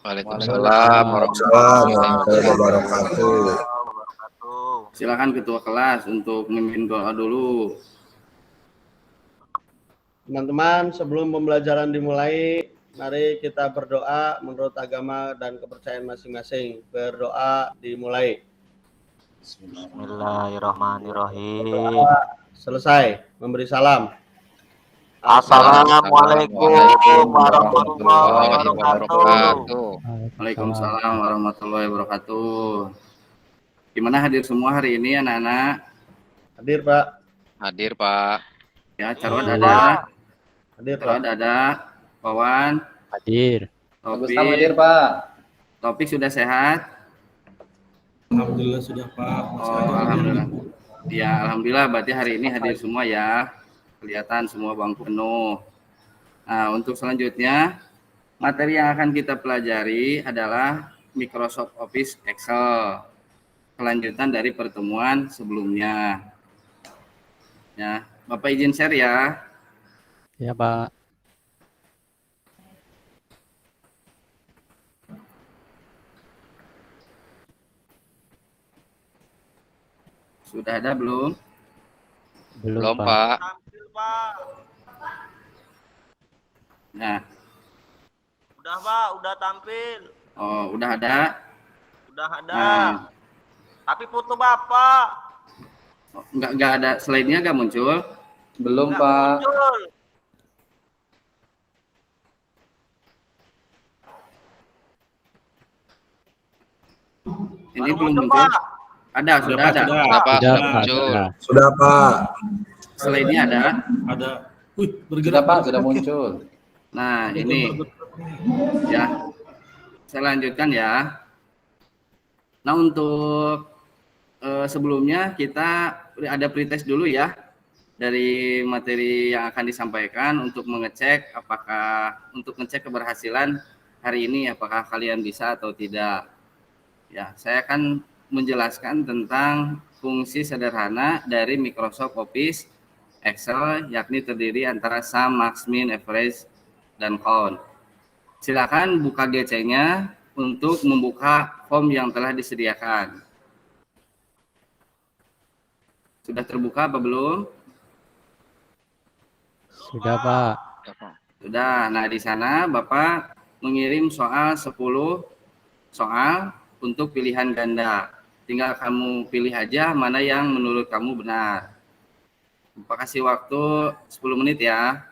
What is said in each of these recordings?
Waalaikumsalam warahmatullahi wabarakatuh. Silakan ketua kelas untuk memimpin doa dulu. Teman-teman, sebelum pembelajaran dimulai, mari kita berdoa menurut agama dan kepercayaan masing-masing. Berdoa dimulai. Bismillahirrahmanirrahim. Selesai. Memberi salam. Assalamualaikum warahmatullahi wabarakatuh. Waalaikumsalam warahmatullahi wabarakatuh. Gimana hadir semua hari ini anak-anak? Hadir, Pak. Hadir, Pak. Ya, Carwat ada. Hadir, Carwat Pak. ada. Wawan. Hadir. Topik. Hadir, Pak. Topik sudah sehat? Alhamdulillah sudah, Pak. Oh, alhamdulillah. Ya, alhamdulillah berarti hari ini hadir semua ya. Kelihatan semua bangku penuh. Nah, untuk selanjutnya materi yang akan kita pelajari adalah Microsoft Office Excel. Kelanjutan dari pertemuan sebelumnya. Ya, Bapak izin share ya. Ya, Pak. Sudah ada belum? Belum, Pak. Nah. Udah, Pak, udah tampil. Oh, udah ada? Udah ada. Nah. Tapi foto Bapak. Oh, enggak ada slide-nya enggak muncul? Belum, Nggak Pak. muncul. Ini Baru belum muncul, muncul. Pak. Ada, sudah ada. Sudah, Pak. Sudah muncul. Sudah, Pak. Slide-nya ada. Ada. Sudah, Bergerak. Pak, sudah muncul. Nah, ini ya. Saya lanjutkan ya. Nah, untuk sebelumnya kita ada pretest dulu ya dari materi yang akan disampaikan untuk mengecek untuk ngecek keberhasilan hari ini apakah kalian bisa atau tidak. Ya, saya akan menjelaskan tentang fungsi sederhana dari Microsoft Office Excel, yakni terdiri antara sum, max, min, average, dan count. Silakan buka GC-nya untuk membuka form yang telah disediakan. Sudah terbuka apa belum? Sudah, Pak. Sudah. Nah, di sana Bapak mengirim soal 10 soal untuk pilihan ganda. Tinggal kamu pilih aja mana yang menurut kamu benar. Bapak kasih waktu 10 menit ya.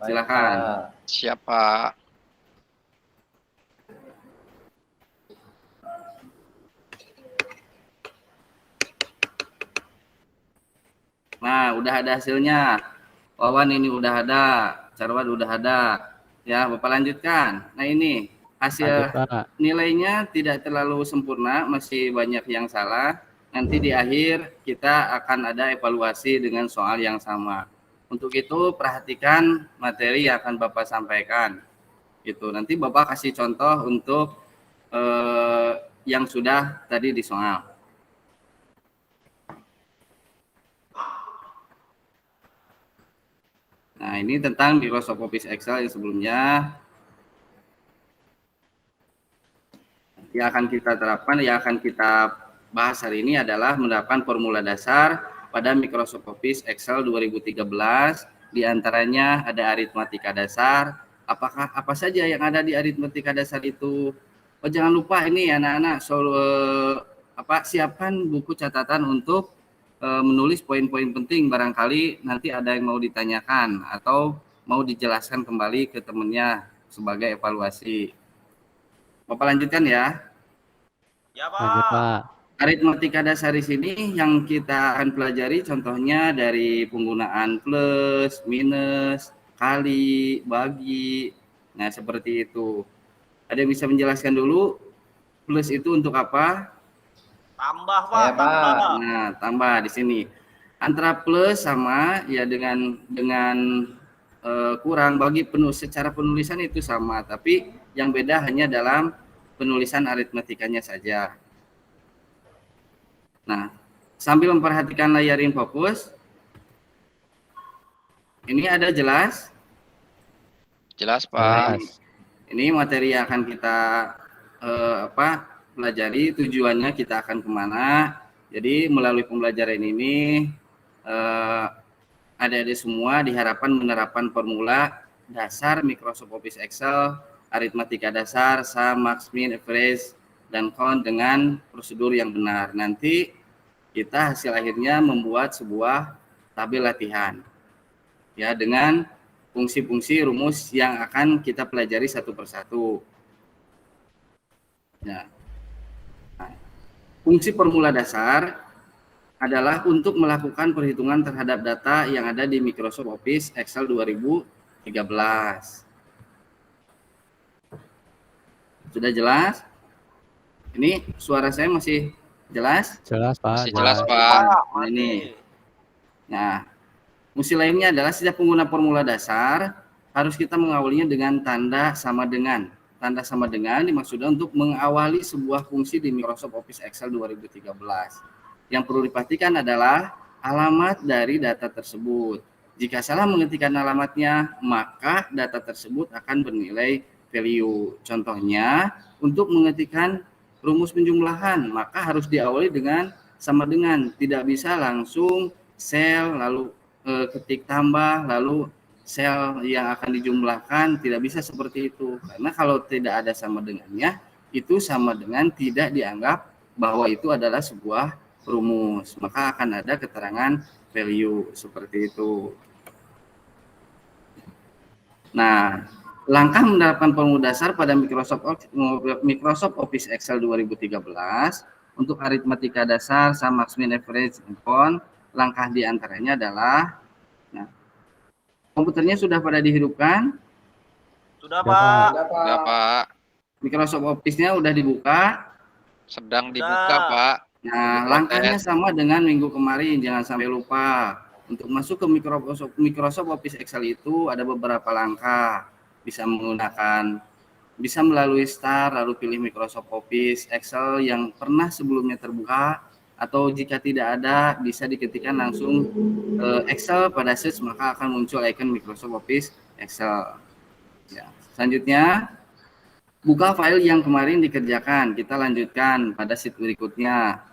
Silakan. Siapa? Nah, udah ada hasilnya. Wawan ini udah ada, Carwat udah ada. Ya, Bapak lanjutkan. Nah, ini hasil nilainya tidak terlalu sempurna, masih banyak yang salah. Nanti di akhir kita akan ada evaluasi dengan soal yang sama. Untuk itu perhatikan materi yang akan Bapak sampaikan. Gitu. Nanti Bapak kasih contoh untuk yang sudah tadi di soal. Nah, ini tentang Microsoft Office Excel yang sebelumnya. Yang akan kita terapkan, yang akan kita bahas hari ini adalah menerapkan formula dasar pada Microsoft Office Excel 2013. Di antaranya ada aritmatika dasar. Apa saja yang ada di aritmatika dasar itu? Oh, jangan lupa ini anak-anak siapkan buku catatan untuk menulis poin-poin penting, barangkali nanti ada yang mau ditanyakan atau mau dijelaskan kembali ke temannya sebagai evaluasi. Bapak lanjutkan ya. Ya, Pak. Lanjut, Pak. Aritmatika dasar di sini yang kita akan pelajari contohnya dari penggunaan plus, minus, kali, bagi. Nah, seperti itu. Ada yang bisa menjelaskan dulu plus itu untuk apa? Tambah, Pak. Ya, Pak. Nah, tambah di sini. Antara plus sama ya dengan kurang, bagi secara penulisan itu sama, tapi yang beda hanya dalam penulisan aritmetikanya saja. Nah, sambil memperhatikan layar InFocus, ini ada jelas? Jelas, Pak. Ini materi yang akan kita pelajari, tujuannya kita akan kemana. Jadi melalui pembelajaran ini adik-adik semua diharapkan menerapkan formula dasar Microsoft Office Excel, aritmatika dasar, sum, max, min, average, dan count dengan prosedur yang benar. Nanti kita hasil akhirnya membuat sebuah tabel latihan ya dengan fungsi-fungsi rumus yang akan kita pelajari satu persatu. Ya. Nah, fungsi formula dasar adalah untuk melakukan perhitungan terhadap data yang ada di Microsoft Office Excel 2013. Sudah jelas? Ini suara saya masih jelas? Jelas, Pak. Masih jelas, Pak. Nah, ini. Nah, fungsi lainnya adalah setiap pengguna formula dasar harus kita mengawalinya dengan tanda sama dengan. Tanda sama dengan dimaksudkan untuk mengawali sebuah fungsi di Microsoft Office Excel 2013. Yang perlu diperhatikan adalah alamat dari data tersebut. Jika salah mengetikkan alamatnya, maka data tersebut akan bernilai value. Contohnya, untuk mengetikkan rumus penjumlahan, maka harus diawali dengan sama dengan. Tidak bisa langsung sel, lalu ketik tambah, lalu sel yang akan dijumlahkan, tidak bisa seperti itu. Karena kalau tidak ada sama dengannya, itu sama dengan tidak dianggap bahwa itu adalah sebuah rumus. Maka akan ada keterangan value seperti itu. Nah, langkah menerapkan formula dasar pada Microsoft Office Excel 2013 untuk aritmatika dasar, sum, max, min, average, count. Langkah diantaranya adalah, nah, komputernya sudah pada dihidupkan? Sudah, Pak. Sudah, Pak. Microsoft Office-nya udah dibuka? Sedang dibuka, Pak. Nah, langkahnya sama dengan minggu kemarin, jangan sampai lupa. Untuk masuk ke Microsoft Office Excel itu ada beberapa langkah. Bisa melalui Start, lalu pilih Microsoft Office Excel yang pernah sebelumnya terbuka, atau jika tidak ada bisa diketikkan langsung Excel pada search, maka akan muncul icon Microsoft Office Excel. Ya. Selanjutnya, buka file yang kemarin dikerjakan. Kita lanjutkan pada sheet berikutnya,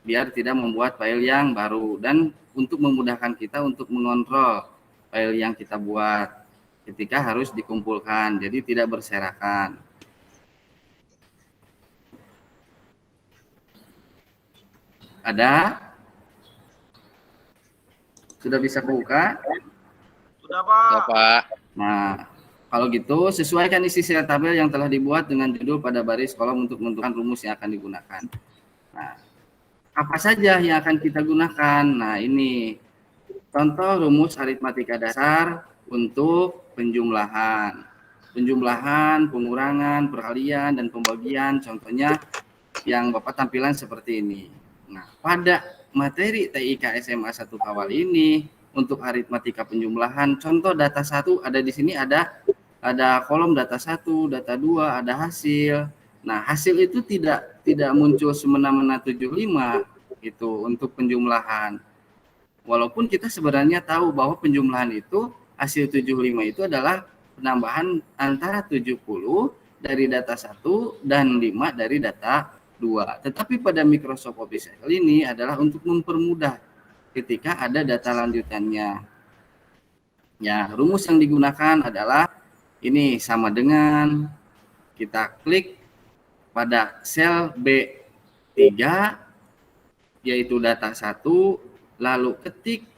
biar tidak membuat file yang baru dan untuk memudahkan kita untuk mengontrol file yang kita buat ketika harus dikumpulkan, jadi tidak berserakan. Ada? Sudah bisa buka? Sudah, Pak. Sudah, Pak. Nah, kalau gitu sesuaikan isi sel tabel yang telah dibuat dengan judul pada baris kolom untuk menentukan rumus yang akan digunakan. Nah, apa saja yang akan kita gunakan? Nah, ini contoh rumus aritmatika dasar untuk penjumlahan. Penjumlahan, pengurangan, perkalian, dan pembagian. Contohnya yang Bapak tampilan seperti ini. Nah, pada materi TIK SMA 1 Kawal ini untuk aritmatika penjumlahan, contoh data 1 ada di sini, ada kolom data 1, data 2, ada hasil. Nah, hasil itu tidak muncul semena-mena 75 itu untuk penjumlahan. Walaupun kita sebenarnya tahu bahwa penjumlahan itu hasil 75 itu adalah penambahan antara 70 dari data 1 dan 5 dari data 2. Tetapi pada Microsoft Office Excel ini adalah untuk mempermudah ketika ada data lanjutannya. Ya, rumus yang digunakan adalah ini sama dengan, kita klik pada sel B3 yaitu data 1, lalu ketik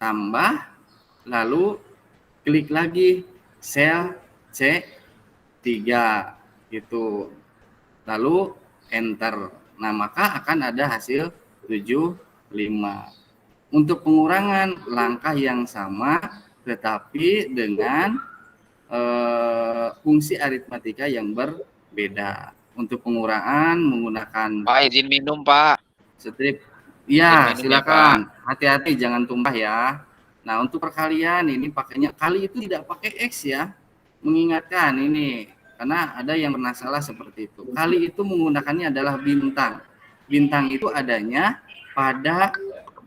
tambah, lalu klik lagi sel C3 gitu. Lalu enter. Nah, maka akan ada hasil 75. Untuk pengurangan langkah yang sama tetapi dengan fungsi aritmatika yang berbeda. Untuk pengurangan menggunakan Pak, izin minum, Pak. strip. Ya, Izin minum ya, silakan. Hati-hati jangan tumpah ya. Nah, untuk perkalian ini pakainya kali itu tidak pakai X ya. Mengingatkan ini karena ada yang pernah salah seperti itu. Kali itu menggunakannya adalah bintang. Bintang itu adanya pada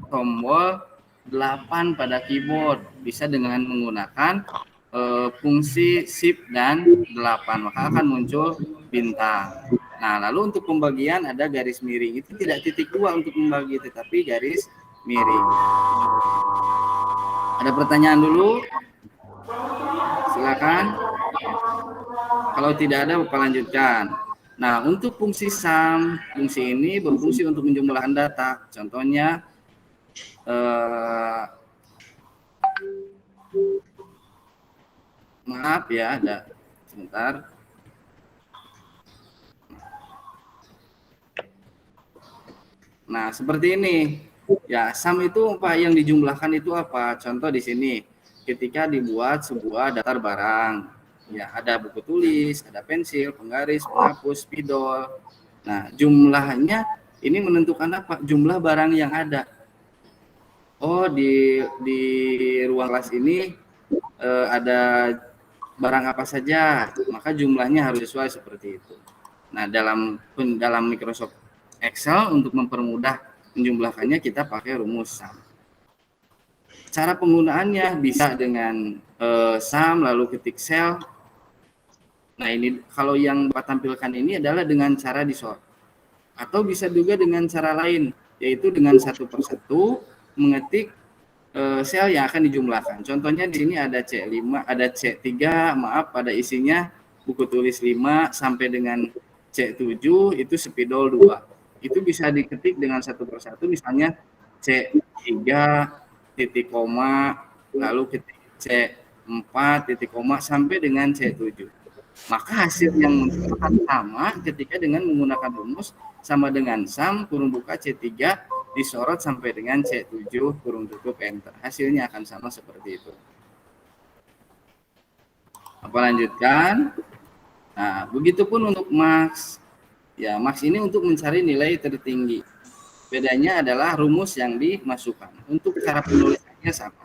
tombol 8 pada keyboard. Bisa dengan menggunakan fungsi shift dan 8, maka akan muncul bintang. Nah, lalu untuk pembagian ada garis miring. Itu tidak titik 2 untuk membagi, tetapi garis miring. Ada pertanyaan dulu? Silakan. Kalau tidak ada, Bapak lanjutkan. Nah, untuk fungsi sum, fungsi ini berfungsi untuk menjumlahkan data. Contohnya, maaf ya, ada sebentar. Nah, seperti ini. Ya, sum itu apa yang dijumlahkan itu apa? Contoh di sini, ketika dibuat sebuah daftar barang, ya ada buku tulis, ada pensil, penggaris, penghapus, spidol. Nah, jumlahnya ini menentukan apa? Jumlah barang yang ada. Oh, di ruang kelas ini ada barang apa saja, maka jumlahnya harus sesuai seperti itu. Nah, dalam Microsoft Excel untuk mempermudah menjumlahkannya kita pakai rumus sum. Cara penggunaannya bisa dengan sum lalu ketik sel. Nah, ini kalau yang Bapak tampilkan ini adalah dengan cara di-sort. Atau bisa juga dengan cara lain, yaitu dengan satu persatu mengetik sel yang akan dijumlahkan. Contohnya di sini ada C5, ada C3, maaf, pada isinya buku tulis 5 sampai dengan C7 itu spidol 2. Itu bisa diketik dengan satu persatu, misalnya C3 titik koma lalu ketik C4 titik koma sampai dengan C7. Maka hasil yang muncul akan sama ketika dengan menggunakan rumus sama dengan sum kurung buka C3 disorot sampai dengan C7 kurung tutup enter. Hasilnya akan sama seperti itu. Apa lanjutkan? Nah, begitupun untuk max. Ya, max ini untuk mencari nilai tertinggi. Bedanya adalah rumus yang dimasukkan. Untuk cara penulisannya sama.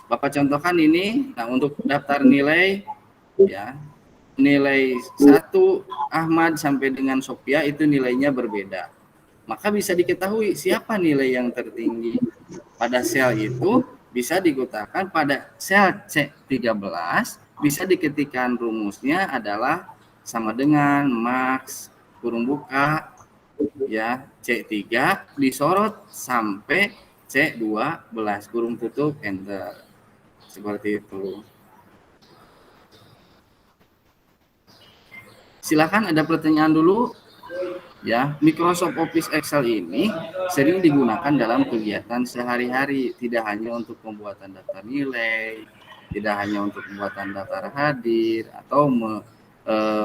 Bapak contohkan ini. Nah, untuk daftar nilai, ya, nilai 1 Ahmad sampai dengan Sophia itu nilainya berbeda. Maka bisa diketahui siapa nilai yang tertinggi. Pada sel itu bisa digunakan pada sel C13, bisa diketikkan rumusnya adalah sama dengan max kurung buka ya C3 disorot sampai C12 kurung tutup enter. Seperti itu. Silakan ada pertanyaan dulu. Ya, Microsoft Office Excel ini sering digunakan dalam kegiatan sehari-hari, tidak hanya untuk pembuatan daftar nilai, tidak hanya untuk pembuatan daftar hadir atau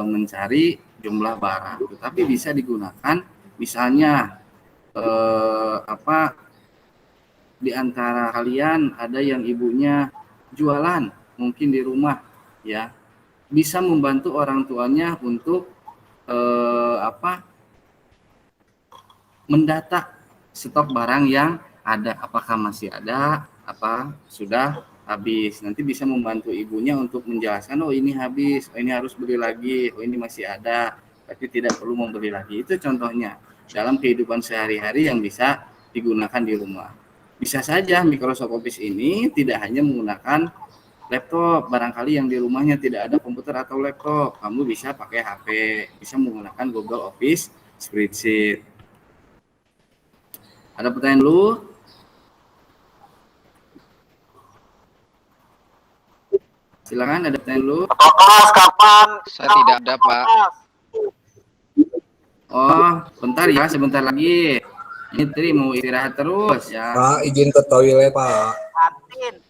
mencari jumlah barang, tetapi bisa digunakan misalnya di antara kalian ada yang ibunya jualan mungkin di rumah, ya bisa membantu orang tuanya untuk mendata stok barang yang ada, apakah masih ada, apa sudah habis. Nanti bisa membantu ibunya untuk menjelaskan, oh ini habis, oh ini harus beli lagi, oh ini masih ada, tapi tidak perlu membeli lagi. Itu contohnya dalam kehidupan sehari-hari yang bisa digunakan di rumah. Bisa saja Microsoft Office ini tidak hanya menggunakan laptop, barangkali yang di rumahnya tidak ada komputer atau laptop, kamu bisa pakai HP, bisa menggunakan Google Office Spreadsheet. Ada pertanyaan dulu? Silakan, ada pertanyaan dulu. Kelas kapan? Saya tidak ada, Pak. Oh, bentar ya, sebentar lagi. Ini Tri mau istirahat terus ya. Pak, izin ke toilet, Pak.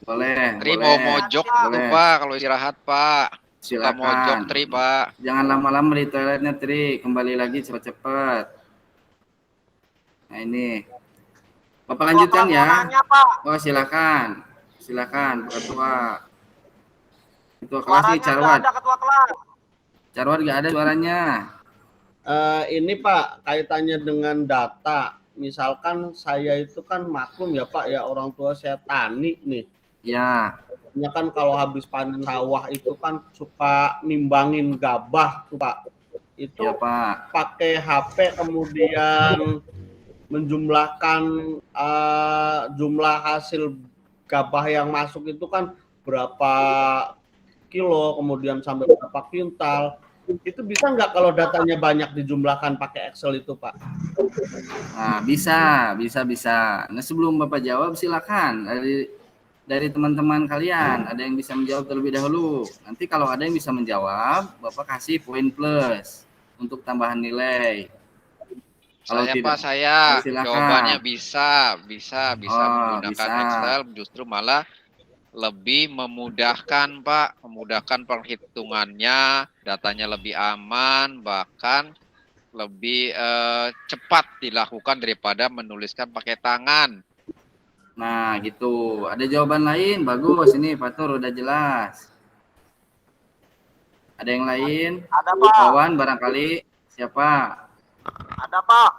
Boleh. Tri boleh. mau mojok tuh, Boleh. Pak, kalau istirahat, Pak. Suka Silakan. mojok, Tri, Pak. Jangan lama-lama di toiletnya, Tri. Kembali lagi cepat-cepat. Nah, ini. Bapak lanjutkan ya. Oh, silakan. Silakan, Ketua. Ketua kelas nih, Carwat. Carwat nggak ada suaranya. Ini Pak, kaitannya dengan data. Misalkan saya itu kan maklum ya Pak, ya orang tua saya tani nih. Ya. Ya kan kalau habis panen sawah itu kan suka nimbangin gabah tuh Pak. Itu Ya, Pak. pakai HP kemudian menjumlahkan jumlah hasil gabah yang masuk itu kan berapa kilo, kemudian sampai berapa kintal. Itu bisa nggak kalau datanya banyak dijumlahkan pakai Excel itu, Pak? Nah, bisa. Nah, sebelum Bapak jawab, silakan dari teman-teman kalian ada yang bisa menjawab terlebih dahulu. Nanti kalau ada yang bisa menjawab, Bapak kasih poin plus untuk tambahan nilai. Kalau Saya tidak, Pak, saya silakan. jawabannya bisa menggunakan bisa. Excel, justru malah lebih memudahkan Pak, memudahkan perhitungannya, datanya lebih aman, bahkan lebih cepat dilakukan daripada menuliskan pakai tangan. Nah, gitu. Ada jawaban lain? Bagus, ini Pak Tur udah jelas. Ada yang lain? Ada, Pak. Wawan barangkali. Siapa? Ada, Pak.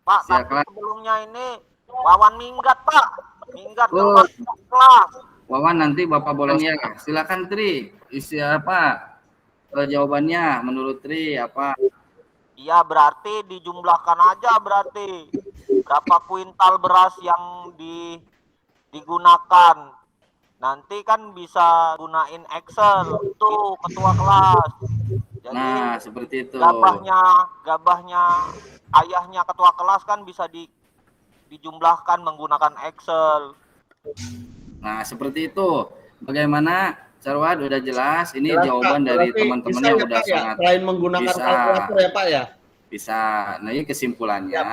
Pak, tapi Silakan. sebelumnya ini Wawan minggat, Pak. Minggat ke Oh. kelas. Wawan nanti Bapak boleh ya. Silakan Tri. Isi apa? Jawabannya menurut Tri apa? Iya, berarti dijumlahkan aja berarti. Berapa kuintal beras yang digunakan. Nanti kan bisa gunain Excel tuh ketua kelas. Jadi Nah, seperti itu. gabahnya ayahnya ketua kelas kan bisa dijumlahkan menggunakan Excel. Nah, seperti itu. Bagaimana? Carwad udah jelas. Ini Jelas, jawaban Pak. dari Berarti teman-teman bisa yang ya, udah Pak, ya? sangat Selain menggunakan bisa. kalkulator ya, Pak ya? Bisa. Nah, ini kesimpulannya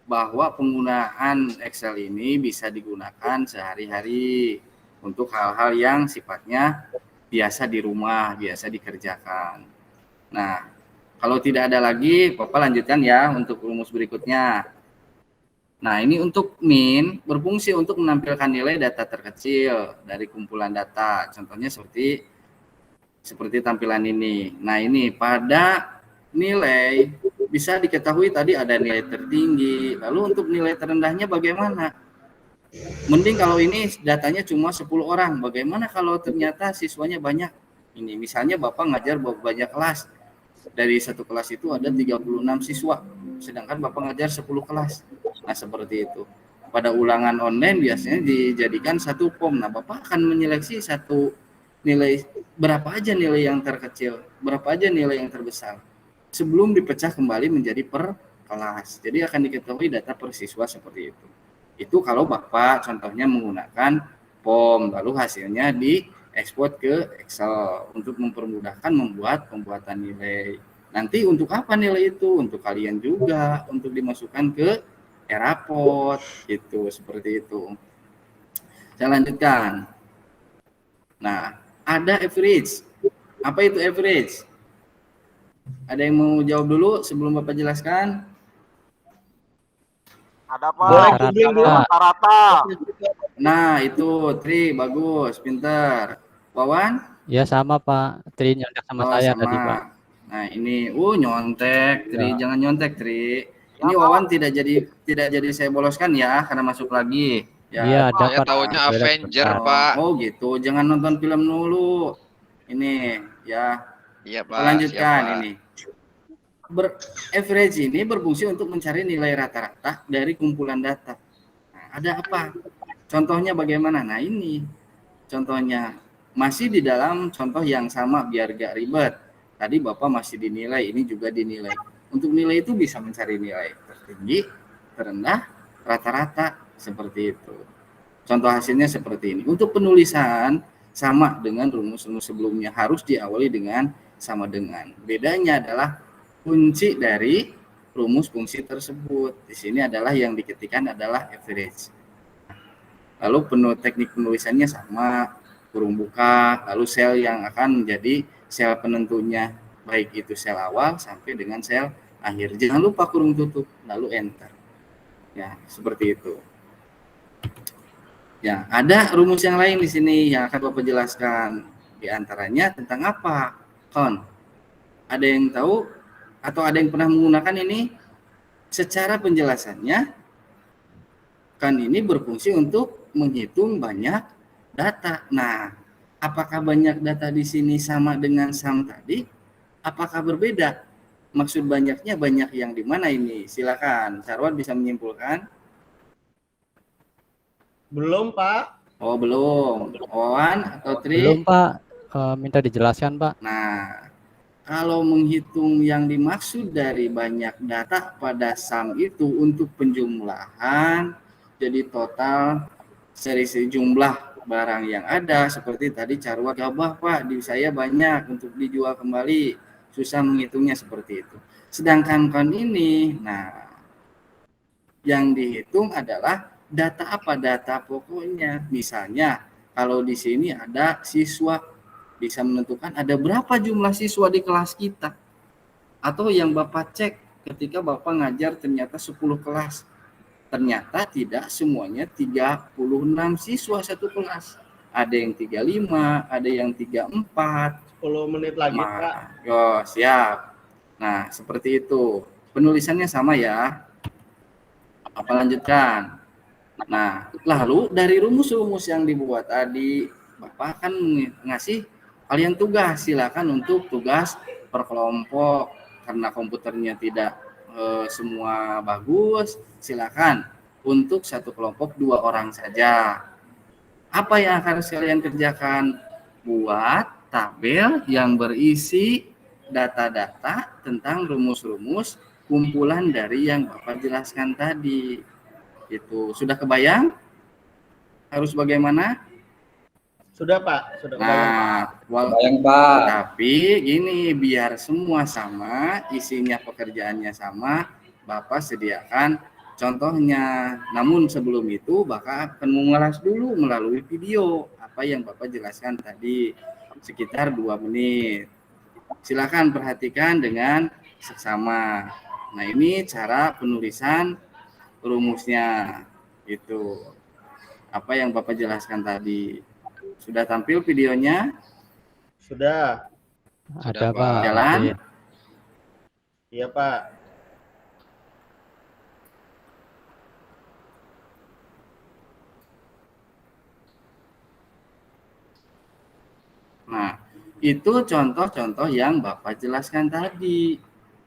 bahwa penggunaan Excel ini bisa digunakan sehari-hari untuk hal-hal yang sifatnya biasa di rumah, biasa dikerjakan. Nah, kalau tidak ada lagi, Bapak lanjutkan ya untuk rumus berikutnya. Nah, ini untuk min berfungsi untuk menampilkan nilai data terkecil dari kumpulan data. Contohnya seperti tampilan ini. Nah, ini pada nilai bisa diketahui tadi ada nilai tertinggi. Lalu untuk nilai terendahnya bagaimana? Mending kalau ini datanya cuma 10 orang. Bagaimana kalau ternyata siswanya banyak? Ini misalnya Bapak ngajar banyak kelas. Dari satu kelas itu ada 36 siswa. Sedangkan Bapak ngajar 10 kelas. Nah, seperti itu. Pada ulangan online biasanya dijadikan satu form. Nah, Bapak akan menyeleksi satu nilai, berapa aja nilai yang terkecil, berapa aja nilai yang terbesar. Sebelum dipecah kembali menjadi per kelas. Jadi akan diketahui data per siswa seperti itu. Itu kalau Bapak contohnya menggunakan form, lalu hasilnya diekspor ke Excel untuk mempermudahkan pembuatan nilai. Nanti untuk apa nilai itu? Untuk kalian juga, untuk dimasukkan ke e-raport, gitu, seperti itu. Saya lanjutkan. Nah, ada average. Apa itu average? Ada yang mau jawab dulu sebelum Bapak jelaskan? Ada, Pak. Boleh googling dulu. Rata-rata. Nah, itu Tri, bagus, pinter. Wawan? Ya sama Pak. Tri nyontek sama saya sama. tadi Pak. Nah, ini nyontek, Tri, Ya. jangan nyontek, Tri. Ya, Ini Pak. Wawan tidak jadi saya boloskan ya karena masuk lagi. Ya, Iya, ada Saya Pak. tahunya Beres Avenger bentar. Pak. Oh, gitu. Jangan nonton film dulu. Ini ya. Iya Pak. Lanjutkan Siap, Pak. ini. Average ini berfungsi untuk mencari nilai rata-rata dari kumpulan data. Nah, ada apa? Contohnya bagaimana? Nah, ini contohnya masih di dalam contoh yang sama biar gak ribet. Tadi Bapak masih dinilai, ini juga dinilai. Untuk nilai itu bisa mencari nilai tertinggi, terendah, rata-rata, seperti itu. Contoh hasilnya seperti ini. Untuk penulisan sama dengan rumus-rumus sebelumnya, harus diawali dengan sama dengan. Bedanya adalah kunci dari rumus fungsi tersebut. Di sini adalah yang diketikkan adalah average. Lalu teknik penulisannya sama, kurung buka, lalu sel yang akan menjadi sel penentunya, baik itu sel awal sampai dengan sel akhir. Jangan lupa kurung tutup, lalu enter. Ya, seperti itu. Ya, ada rumus yang lain di sini yang akan Bapak jelaskan. Di antaranya tentang apa? Kon. Ada yang tahu atau ada yang pernah menggunakan ini? Secara penjelasannya, kan ini berfungsi untuk menghitung banyak data. Nah, apakah banyak data di sini sama dengan sum tadi? Apakah berbeda? Maksud banyaknya banyak yang di mana ini? Silakan, Sarwan bisa menyimpulkan. Belum, Pak. Oh, belum. Wawan atau Tri? Belum Pak. minta dijelaskan, Pak. Nah, kalau menghitung yang dimaksud dari banyak data pada sum itu untuk penjumlahan, jadi total dari sejumlah barang yang ada, seperti tadi carwa gabah Pak, di saya banyak untuk dijual kembali, susah menghitungnya seperti itu. Sedangkan kon ini, nah yang dihitung adalah data apa? Data pokoknya. Misalnya, kalau di sini ada siswa, bisa menentukan ada berapa jumlah siswa di kelas kita. Atau yang Bapak cek ketika Bapak ngajar ternyata 10 kelas. Ternyata tidak semuanya 36 siswa satu kelas. Ada yang 35, ada yang 34. 10 menit lagi, Pak. Yo, siap. Nah, seperti itu. Penulisannya sama ya. Apa lanjutkan? Nah, lalu dari rumus-rumus yang dibuat tadi, Bapak akan ngasih kalian tugas. Silakan untuk tugas per kelompok. Karena komputernya tidak semua bagus, silakan untuk satu kelompok 2 orang saja. Apa yang harus kalian kerjakan? Buat tabel yang berisi data-data tentang rumus-rumus kumpulan dari yang Bapak jelaskan tadi. Itu sudah kebayang? Harus bagaimana? Sudah, Pak. Sudah kebayang. Nah, Bayang, Pak. tapi gini, biar semua sama, isinya pekerjaannya sama, Bapak sediakan contohnya. Namun sebelum itu Bapak akan mengulas dulu melalui video apa yang Bapak jelaskan tadi sekitar 2 menit. Silakan perhatikan dengan seksama. Nah, ini cara penulisan rumusnya. Itu apa yang Bapak jelaskan tadi. Sudah tampil videonya? Sudah. Ada, Pak. Pak. Jalan? Iya. Iya, Pak. Nah, itu contoh-contoh yang Bapak jelaskan tadi.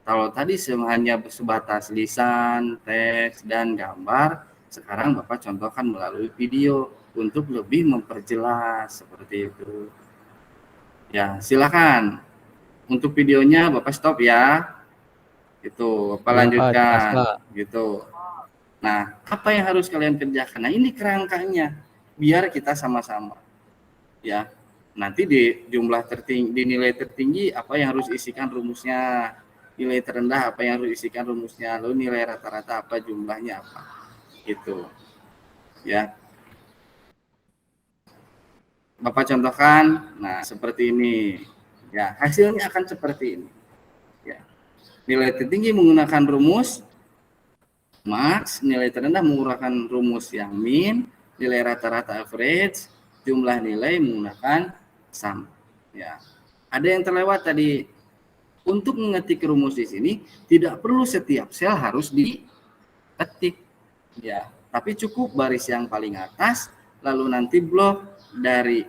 Kalau tadi hanya sebatas lisan, teks, dan gambar, sekarang Bapak contohkan melalui video untuk lebih memperjelas seperti itu. Ya, silakan. Untuk videonya Bapak stop ya. Itu, Bapak Iya, Pak, lanjutkan. jelas, Pak. Gitu. Nah, apa yang harus kalian kerjakan? Nah, ini kerangkanya. Biar kita sama-sama. Ya. Nanti di jumlah tertinggi, di nilai tertinggi apa yang harus isikan rumusnya, nilai terendah apa yang harus isikan rumusnya, lalu nilai rata-rata apa jumlahnya apa, gitu ya. Bapak contohkan, nah seperti ini ya, hasilnya akan seperti ini ya. Nilai tertinggi menggunakan rumus max, nilai terendah menggunakan rumus yang min, nilai rata-rata average, jumlah nilai menggunakan sum. Ya, ada yang terlewat tadi. Untuk mengetik rumus di sini tidak perlu setiap sel harus diketik, ya. Tapi cukup baris yang paling atas, lalu nanti blok dari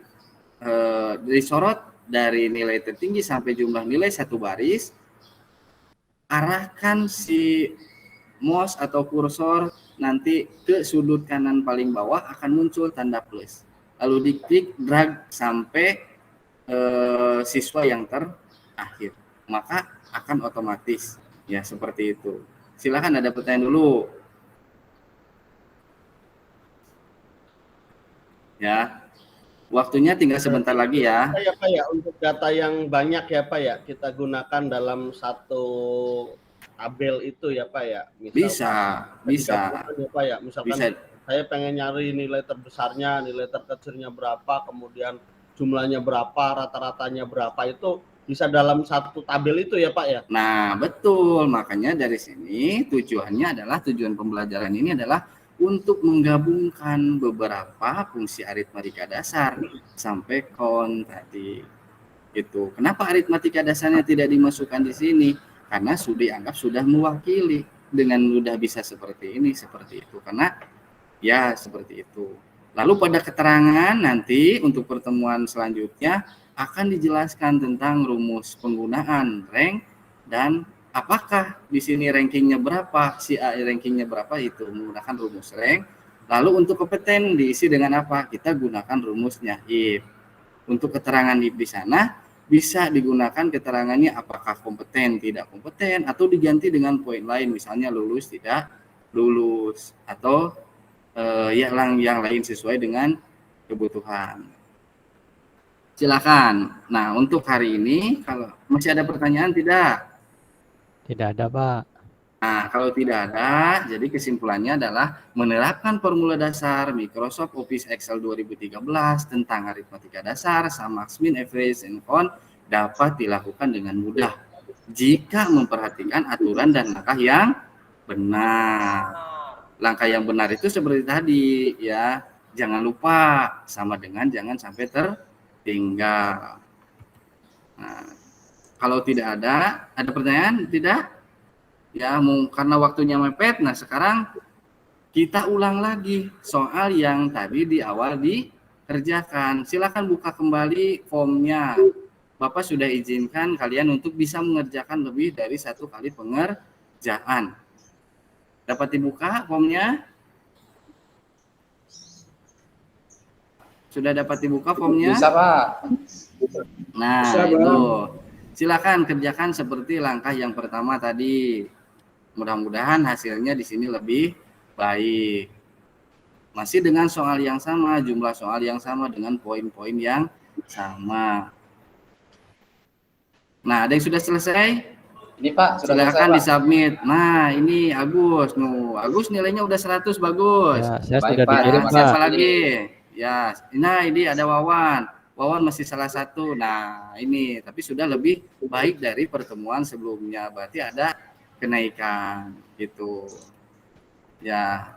sorot dari nilai tertinggi sampai jumlah nilai satu baris. Arahkan si mouse atau kursor nanti ke sudut kanan paling bawah akan muncul tanda plus. Lalu diklik drag sampai siswa yang terakhir, maka akan otomatis ya seperti itu. Silakan ada pertanyaan dulu ya, waktunya tinggal sebentar lagi ya. Ya, Pak ya, untuk data yang banyak ya Pak ya, kita gunakan dalam satu tabel itu ya Pak ya. Bisa Ya, Pak ya, misalkan bisa. Saya pengen nyari nilai terbesarnya, nilai terkecilnya berapa, kemudian jumlahnya berapa, rata-ratanya berapa, itu bisa dalam satu tabel itu ya Pak ya? Nah, betul. Makanya dari sini tujuannya adalah, tujuan pembelajaran ini adalah untuk menggabungkan beberapa fungsi aritmatika dasar sampai count tadi. Itu. Kenapa aritmatika dasarnya tidak dimasukkan di sini? Karena sudah dianggap sudah mewakili, dengan mudah bisa seperti ini, seperti itu. Karena ya seperti itu. Lalu pada keterangan nanti untuk pertemuan selanjutnya akan dijelaskan tentang rumus penggunaan rank dan apakah di sini rankingnya berapa, si A rankingnya berapa, itu menggunakan rumus rank. Lalu untuk kompeten diisi dengan apa? Kita gunakan rumusnya if. untuk keterangan di sana bisa digunakan keterangannya apakah kompeten, tidak kompeten, atau diganti dengan poin lain, misalnya lulus, tidak lulus, atau yang lain sesuai dengan kebutuhan. Silakan. Nah, untuk hari ini kalau masih ada pertanyaan tidak? Tidak ada, Pak. Nah, kalau tidak ada, jadi kesimpulannya adalah menerapkan formula dasar Microsoft Office Excel 2013 tentang aritmatika dasar, sum, max, min, average, and count dapat dilakukan dengan mudah jika memperhatikan aturan dan langkah yang benar. Langkah yang benar itu seperti tadi ya, jangan lupa sama dengan jangan sampai tertinggal. Nah, kalau tidak ada pertanyaan? Tidak? Ya, karena waktunya mepet. Nah, sekarang kita ulang lagi soal yang tadi di awal dikerjakan. Silakan buka kembali formnya. Bapak sudah izinkan kalian untuk bisa mengerjakan lebih dari 1 kali pengerjaan. Dapat dibuka formnya? Sudah dapat dibuka formnya? Bisa, Pak. Nah, Bisa, itu. Silakan kerjakan seperti langkah yang pertama tadi. Mudah-mudahan hasilnya di sini lebih baik. Masih dengan soal yang sama, jumlah soal yang sama, dengan poin-poin yang sama. Nah, ada yang sudah selesai? Ini Pak, sudah Silakan selesai, Pak. disubmit. Nah, ini Agus. Agus nilainya udah 100, bagus. Ya, saya Baik, sudah Pak. dikirim, Nah, Pak. siapa lagi? Ya, nah ini ada Wawan. Wawan masih salah satu. Nah, ini tapi sudah lebih baik dari pertemuan sebelumnya. Berarti ada kenaikan gitu. Ya.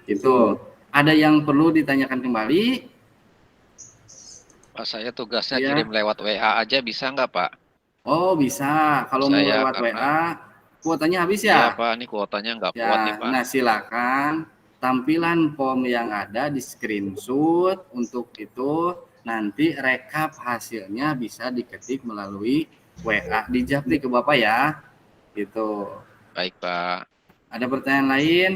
Itu. Ada yang perlu ditanyakan kembali? Pak, saya tugasnya Ya. kirim lewat WA aja bisa nggak, Pak? Oh, bisa. Kalau mau Saya lewat karena- WA, kuotanya habis Iya, ya? Pak, ini kuotanya nggak Ya, kuat nih, Pak. nah silakan tampilan form yang ada di screenshot, untuk itu nanti rekap hasilnya bisa diketik melalui WA, di japri ke Bapak ya. Gitu. Baik, Pak. Ada pertanyaan lain?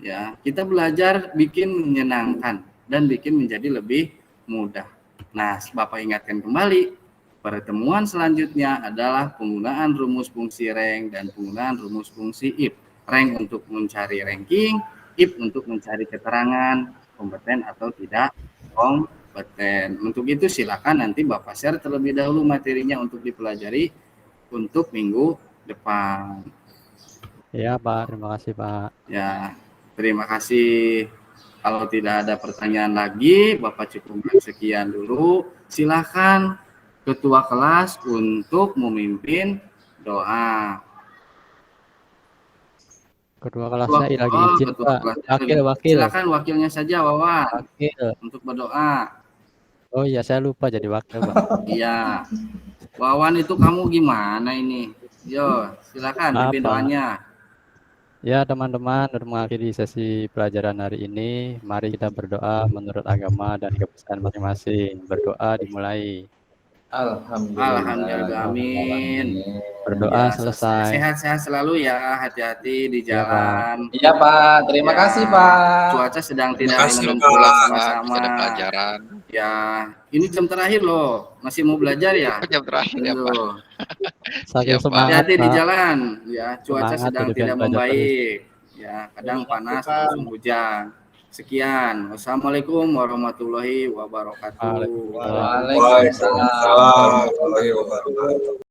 Ya, kita belajar bikin menyenangkan dan bikin menjadi lebih mudah. Nah, Bapak ingatkan kembali, pertemuan selanjutnya adalah penggunaan rumus fungsi rank dan penggunaan rumus fungsi if. Rank untuk mencari ranking, if untuk mencari keterangan kompeten atau tidak kompeten. Untuk itu silakan nanti Bapak share terlebih dahulu materinya untuk dipelajari untuk minggu depan. Ya, Pak. Terima kasih, Pak. Ya, terima kasih. Kalau tidak ada pertanyaan lagi, Bapak cukupkan sekian dulu. Silakan Ketua kelas untuk memimpin doa. Kedua kelasnya lagi izin, Ketua Pak. kelasnya Wakil. Silakan wakilnya saja, Wawan, Wakil. untuk berdoa. Oh iya, saya lupa jadi wakil, Pak. Iya. Wawan itu kamu gimana ini? Yo, silakan pimpin Apa? doanya. Ya, teman-teman, untuk mengakhiri sesi pelajaran hari ini, mari kita berdoa menurut agama dan kepercayaan masing-masing. Berdoa dimulai. Alhamdulillah, amin. Berdoa Ya, selesai. Sehat-sehat selalu ya, hati-hati di Ya, Pak. jalan. Iya, Pak. Terima Ya, kasih, Pak. Cuaca sedang Terima tidak kasih, menentu Pak. Pak, sama-sama. ada pelajaran. Ya, ini jam terakhir loh. Masih mau belajar ya? Jam terakhir ya, Pak. Aduh. Saking Iya, Pak. semangat, Hati-hati di Pak. jalan. Ya, cuaca Semangat sedang udah tidak belajar membaik. Ya, kadang panas, langsung hujan. Sekian. Wassalamualaikum warahmatullahi wabarakatuh. Waalaikumsalam. Waalaikumsalam warahmatullahi wabarakatuh.